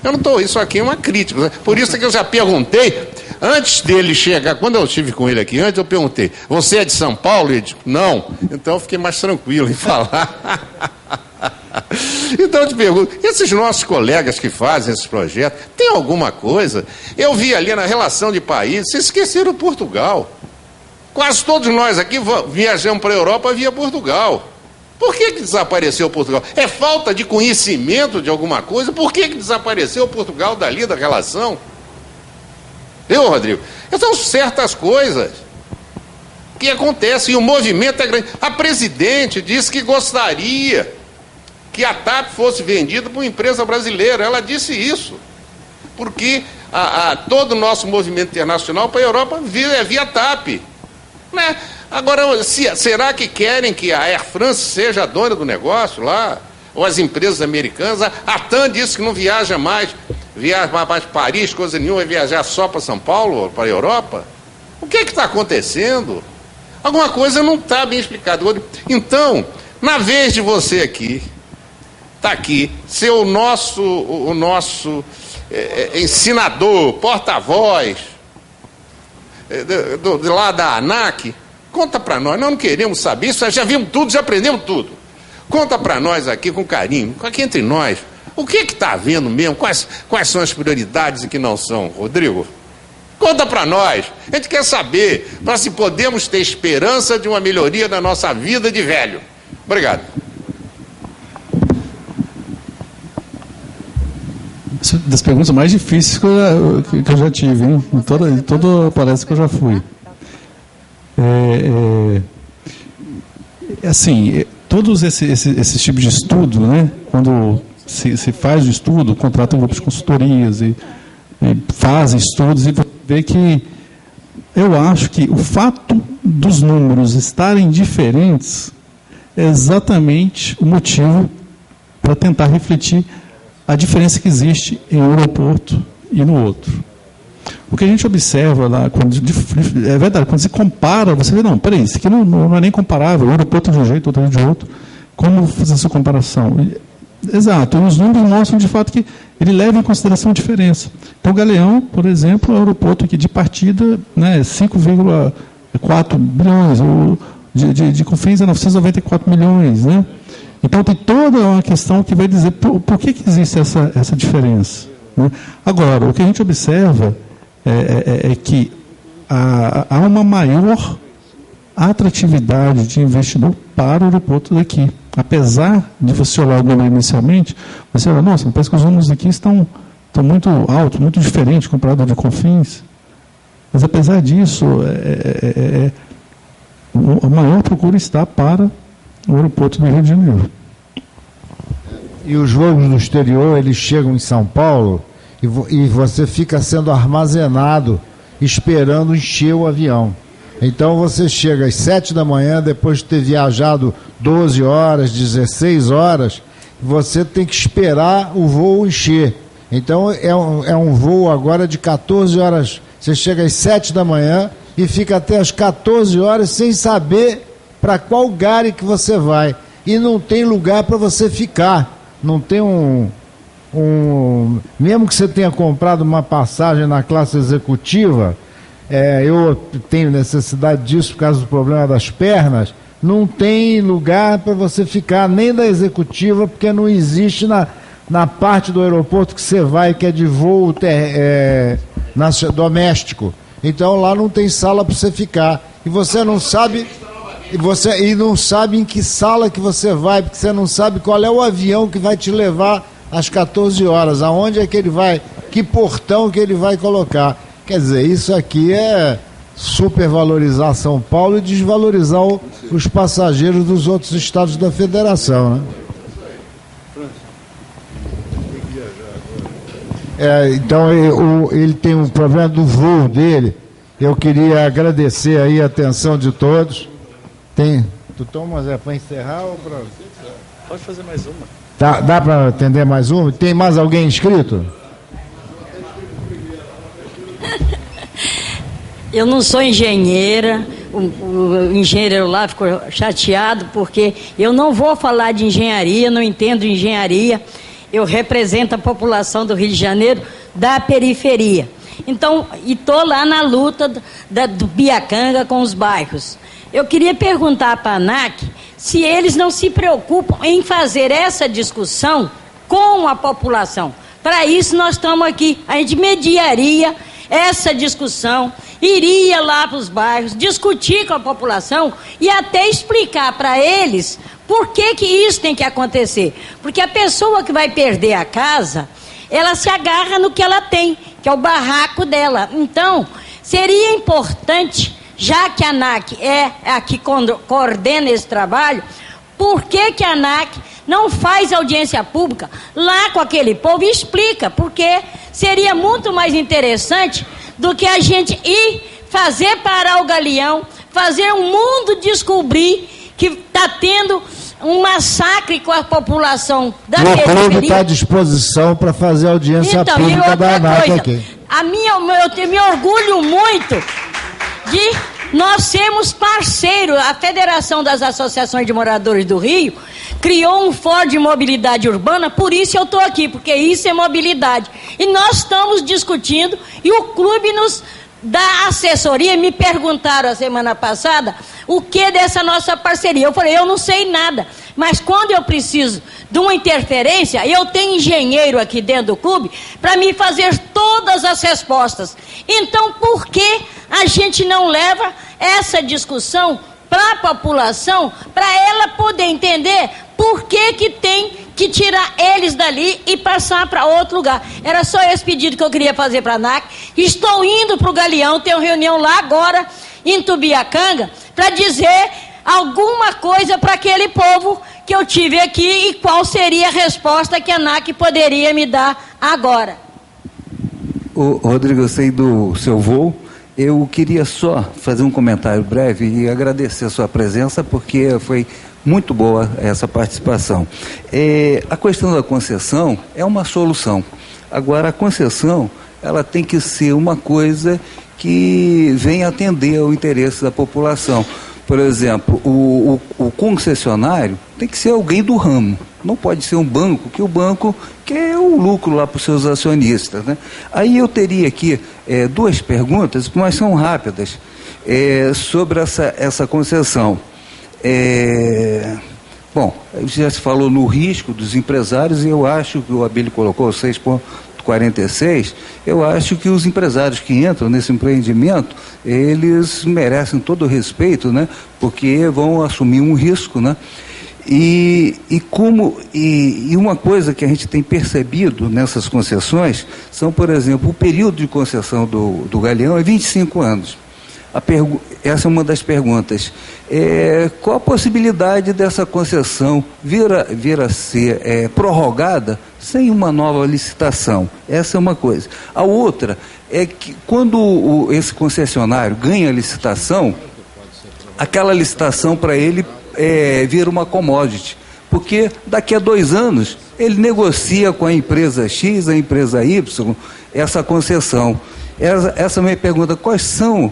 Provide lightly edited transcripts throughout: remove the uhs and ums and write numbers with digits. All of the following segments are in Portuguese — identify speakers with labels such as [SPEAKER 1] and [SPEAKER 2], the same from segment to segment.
[SPEAKER 1] Eu não estou, isso aqui é uma crítica, né? Por isso que eu já perguntei, antes dele chegar, quando eu estive com ele aqui antes, eu perguntei, você é de São Paulo? Ele disse, não. Então eu fiquei mais tranquilo em falar. Então eu te pergunto, esses nossos colegas que fazem esses projetos, tem alguma coisa? Eu vi ali na relação de países, vocês esqueceram Portugal. Quase todos nós aqui viajamos para a Europa via Portugal. Por que desapareceu Portugal? É falta de conhecimento de alguma coisa? Por que desapareceu Portugal dali da relação? Eu, Rodrigo? São certas coisas que acontecem e o movimento é grande. A presidente disse que gostaria que a TAP fosse vendida para uma empresa brasileira. Ela disse isso. Porque todo o nosso movimento internacional para a Europa é via TAP. Né? Agora, será que querem que a Air France seja a dona do negócio lá? Ou as empresas americanas? A TAM disse que não viaja mais para Paris, coisa nenhuma, vai viajar só para São Paulo, para a Europa? O que está acontecendo? Alguma coisa não está bem explicada. Então, na vez de você aqui, está aqui, ser o nosso ensinador, porta-voz, de lá da ANAC, conta para nós, nós não queremos saber isso, já vimos tudo, já aprendemos tudo. Conta para nós aqui com carinho, aqui entre nós, o que está havendo mesmo, quais são as prioridades e que não são, Rodrigo? Conta para nós, a gente quer saber, para se podemos ter esperança de uma melhoria da nossa vida de velho. Obrigado.
[SPEAKER 2] Das perguntas mais difíceis que eu já tive, hein? Todo parece que eu já fui. Assim, todos esses tipos de estudo, né? Quando se faz o estudo, contratam grupos de consultorias e fazem estudos e vê que eu acho que o fato dos números estarem diferentes é exatamente o motivo para tentar refletir a diferença que existe em um aeroporto e no outro. O que a gente observa lá, é verdade, quando se compara, você vê, não, peraí, isso aqui não é nem comparável, o aeroporto de um jeito, outro de outro, como fazer essa comparação? Exato, e os números mostram de fato que ele leva em consideração a diferença. Então, Galeão, por exemplo, é um aeroporto aqui de partida, né, 5,4 bilhões, de Confins é 994 milhões, né? Então, tem toda uma questão que vai dizer por que existe essa diferença. Né? Agora, o que a gente observa é que há uma maior atratividade de investidor para o aeroporto daqui. Apesar de você olhar o número inicialmente, você olha, nossa, parece que os números aqui estão muito altos, muito diferentes comparado ao de Confins. Mas, apesar disso, a maior procura está para o aeroporto do Rio de Janeiro.
[SPEAKER 3] E os voos no exterior, eles chegam em São Paulo e você fica sendo armazenado esperando encher o avião. Então você chega às 7 da manhã, depois de ter viajado 12 horas, 16 horas, você tem que esperar o voo encher. Então é um voo agora de 14 horas. Você chega às 7 da manhã e fica até às 14 horas sem saber para qual gare que você vai. E não tem lugar para você ficar. Não tem mesmo que você tenha comprado uma passagem na classe executiva, eu tenho necessidade disso por causa do problema das pernas, não tem lugar para você ficar, nem da executiva, porque não existe na parte do aeroporto que você vai, que é de voo doméstico. Então lá não tem sala para você ficar. E você não sabe... E não sabe em que sala que você vai, porque você não sabe qual é o avião que vai te levar às 14 horas, aonde é que ele vai, que portão que ele vai colocar. Quer dizer, isso aqui é supervalorizar São Paulo e desvalorizar os passageiros dos outros estados da federação, né? Então, ele tem um problema do voo dele. Eu queria agradecer aí a atenção de todos. Tu toma, Zé, para encerrar ou para...
[SPEAKER 4] Pode fazer mais uma.
[SPEAKER 3] Dá para atender mais uma? Tem mais alguém inscrito?
[SPEAKER 5] Eu não sou engenheira, o engenheiro lá ficou chateado porque eu não vou falar de engenharia, não entendo de engenharia. Eu represento a população do Rio de Janeiro da periferia. Então, e estou lá na luta do Biacanga com os bairros. Eu queria perguntar para a ANAC se eles não se preocupam em fazer essa discussão com a população. Para isso nós estamos aqui. A gente mediaria essa discussão, iria lá para os bairros, discutir com a população e até explicar para eles por que isso tem que acontecer. Porque a pessoa que vai perder a casa, ela se agarra no que ela tem, que é o barraco dela. Então, seria importante, já que a ANAC é a que coordena esse trabalho, por que a ANAC não faz audiência pública lá com aquele povo e explica? Porque seria muito mais interessante do que a gente ir fazer parar o Galeão, fazer o mundo descobrir que está tendo um massacre com a população da periferia.
[SPEAKER 3] O clube está à disposição para fazer audiência pública da ANAC aqui.
[SPEAKER 5] Eu me orgulho muito de nós sermos parceiros. A Federação das Associações de Moradores do Rio criou um fórum de mobilidade urbana, por isso eu estou aqui, porque isso é mobilidade. E nós estamos discutindo, e o clube nos dá assessoria. Me perguntaram a semana passada o que dessa nossa parceria. Eu falei, eu não sei nada, mas quando eu preciso de uma interferência, eu tenho engenheiro aqui dentro do clube para me fazer todas as respostas. Então, por que a gente não leva essa discussão para a população, para ela poder entender por que tem que tirar eles dali e passar para outro lugar? Era só esse pedido que eu queria fazer para a ANAC. Estou indo para o Galeão, tenho reunião lá agora, em Tubiacanga, para dizer alguma coisa para aquele povo que eu tive aqui e qual seria a resposta que a ANAC poderia me dar agora.
[SPEAKER 6] Rodrigo, eu sei do seu voo. Eu queria só fazer um comentário breve e agradecer a sua presença, porque foi muito boa essa participação. A questão da concessão é uma solução. Agora, a concessão, ela tem que ser uma coisa que venha atender ao interesse da população. Por exemplo, o concessionário tem que ser alguém do ramo. Não pode ser um banco, que o banco quer o lucro lá para os seus acionistas, né? Aí eu teria aqui duas perguntas, mas são rápidas, sobre essa concessão. Bom, já se falou no risco dos empresários, e eu acho que o Abílio colocou 6,46, eu acho que os empresários que entram nesse empreendimento, eles merecem todo o respeito, né? Porque vão assumir um risco, né? E uma coisa que a gente tem percebido nessas concessões são, por exemplo, o período de concessão do Galeão é 25 anos. Essa é uma das perguntas. Qual a possibilidade dessa concessão vir a ser prorrogada sem uma nova licitação? Essa é uma coisa. A outra é que quando esse concessionário ganha a licitação, aquela licitação para ele vira uma commodity, porque daqui a 2 anos ele negocia com a empresa X, a empresa Y, essa concessão. Essa é a minha pergunta. Quais são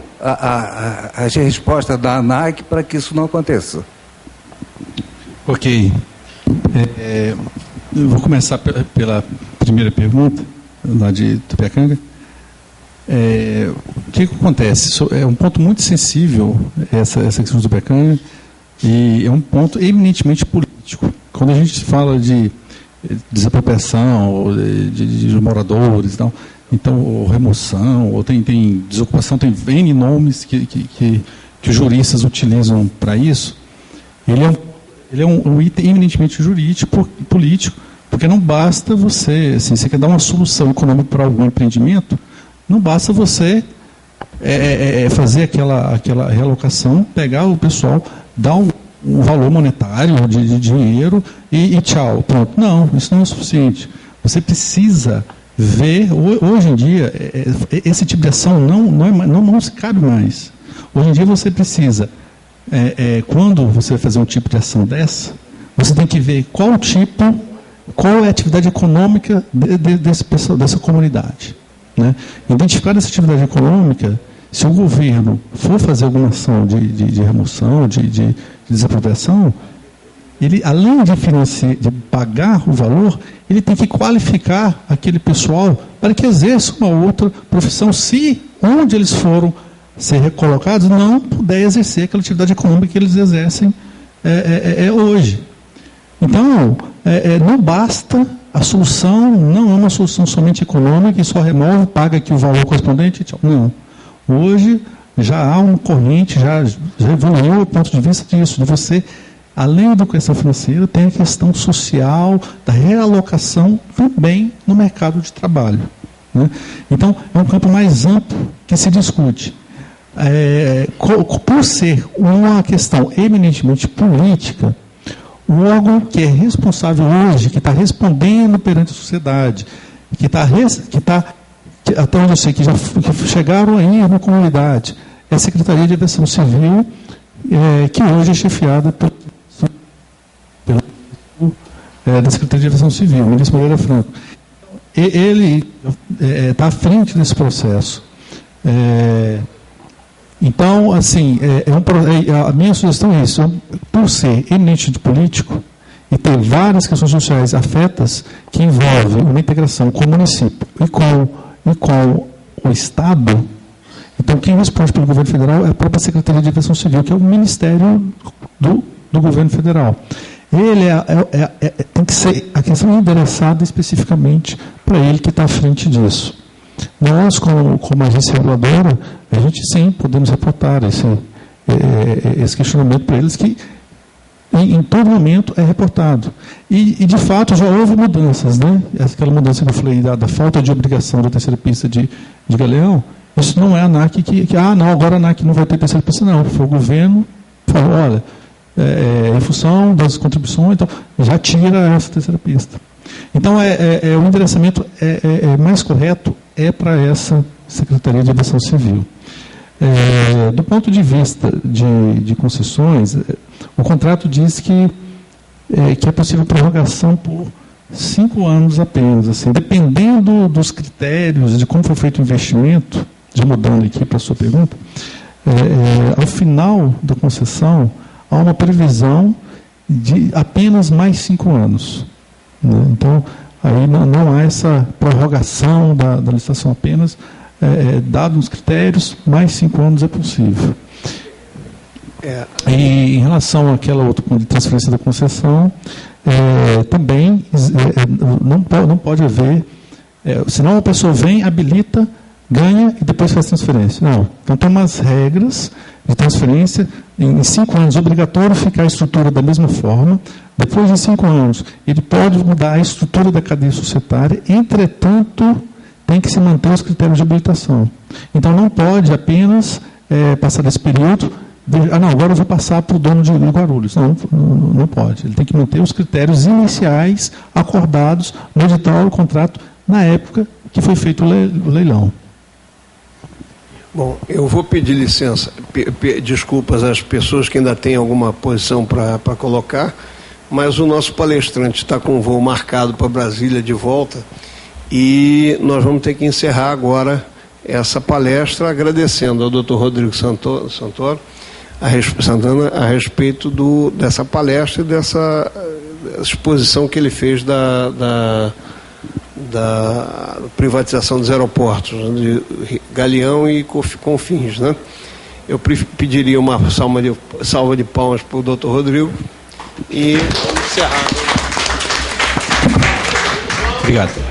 [SPEAKER 6] as respostas da ANAC para que isso não aconteça?
[SPEAKER 2] Ok. Eu vou começar pela primeira pergunta, lá de Tubiacanga. O que acontece? É um ponto muito sensível, essa questão do Tubiacanga, e é um ponto eminentemente político. Quando a gente fala de desapropriação, de moradores e tal, então, ou remoção, ou tem desocupação, tem N nomes que os juristas utilizam para isso. Ele é um item eminentemente jurídico, político, porque não basta você, assim, você quer dar uma solução econômica para algum empreendimento, não basta você fazer aquela realocação, pegar o pessoal, dar um valor monetário de dinheiro e tchau, pronto. Não, isso não é o suficiente. Você precisa ver, hoje em dia, esse tipo de ação não se cabe mais. Hoje em dia você precisa, quando você vai fazer um tipo de ação dessa, você tem que ver qual é a atividade econômica dessa comunidade. Né? Identificar essa atividade econômica, se o governo for fazer alguma ação de remoção, de desapropriação, ele, além de pagar o valor, ele tem que qualificar aquele pessoal para que exerça uma outra profissão, se onde eles foram ser recolocados não puder exercer aquela atividade econômica que eles exercem hoje. Então, não basta, a solução não é uma solução somente econômica, e só remove, paga aqui o valor correspondente e tchau. Não. Hoje já há uma corrente, já evoluiu o ponto de vista disso, de você, além da questão financeira, tem a questão social, da realocação também no mercado de trabalho. Né? Então, é um campo mais amplo que se discute. Por ser uma questão eminentemente política, o órgão que é responsável hoje, que está respondendo perante a sociedade, que está, até onde eu sei, que chegaram aí na comunidade, é a Secretaria de Aviação Civil, que hoje é chefiada da Secretaria de Aviação Civil, o ministro Moreira Franco. Ele está à frente desse processo. Então, assim, a minha sugestão é isso: por ser eminentemente político e ter várias questões sociais afetas que envolvem uma integração com o município e com o Estado. Então, quem responde pelo governo federal é a própria Secretaria de Aviação Civil, que é o Ministério do Governo Federal. Ele tem que ser a questão endereçada especificamente para ele que está à frente disso. Nós, como agência reguladora, a gente sim podemos reportar esse questionamento para eles, que em todo momento é reportado. E de fato, já houve mudanças, né? Aquela mudança que eu falei da falta de obrigação da terceira pista de Galeão, isso não é a ANAC não, agora a ANAC não vai ter terceira pista, não. Foi o governo que falou, olha, em função das contribuições, então já tira essa terceira pista. Então, o endereçamento mais correto para essa Secretaria de Aviação Civil. Do ponto de vista de concessões, o contrato diz que é possível prorrogação por 5 anos apenas. Assim, dependendo dos critérios de como foi feito o investimento, já mudando aqui para a sua pergunta, ao final da concessão, há uma previsão de apenas mais 5 anos. Né? Então, aí não há essa prorrogação da licitação apenas, dados os critérios, mais 5 anos é possível. E em relação àquela outra de transferência da concessão, também não pode haver, senão a pessoa vem, habilita, ganha e depois faz transferência. Não. Então tem umas regras de transferência, em 5 anos obrigatório ficar a estrutura da mesma forma, depois de 5 anos ele pode mudar a estrutura da cadeia societária, entretanto tem que se manter os critérios de habilitação. Então não pode apenas passar desse período, agora eu vou passar para o dono de Guarulhos. Não pode. Ele tem que manter os critérios iniciais acordados no edital do contrato na época que foi feito o leilão.
[SPEAKER 7] Bom, eu vou pedir licença, desculpas às pessoas que ainda têm alguma posição para colocar, mas o nosso palestrante está com um voo marcado para Brasília de volta e nós vamos ter que encerrar agora essa palestra agradecendo ao Dr. Rodrigo Santana a respeito dessa palestra e dessa exposição que ele fez da privatização dos aeroportos de Galeão e Confins, né? Eu pediria uma salva de palmas para o Dr. Rodrigo e vamos encerrar.
[SPEAKER 2] Obrigado.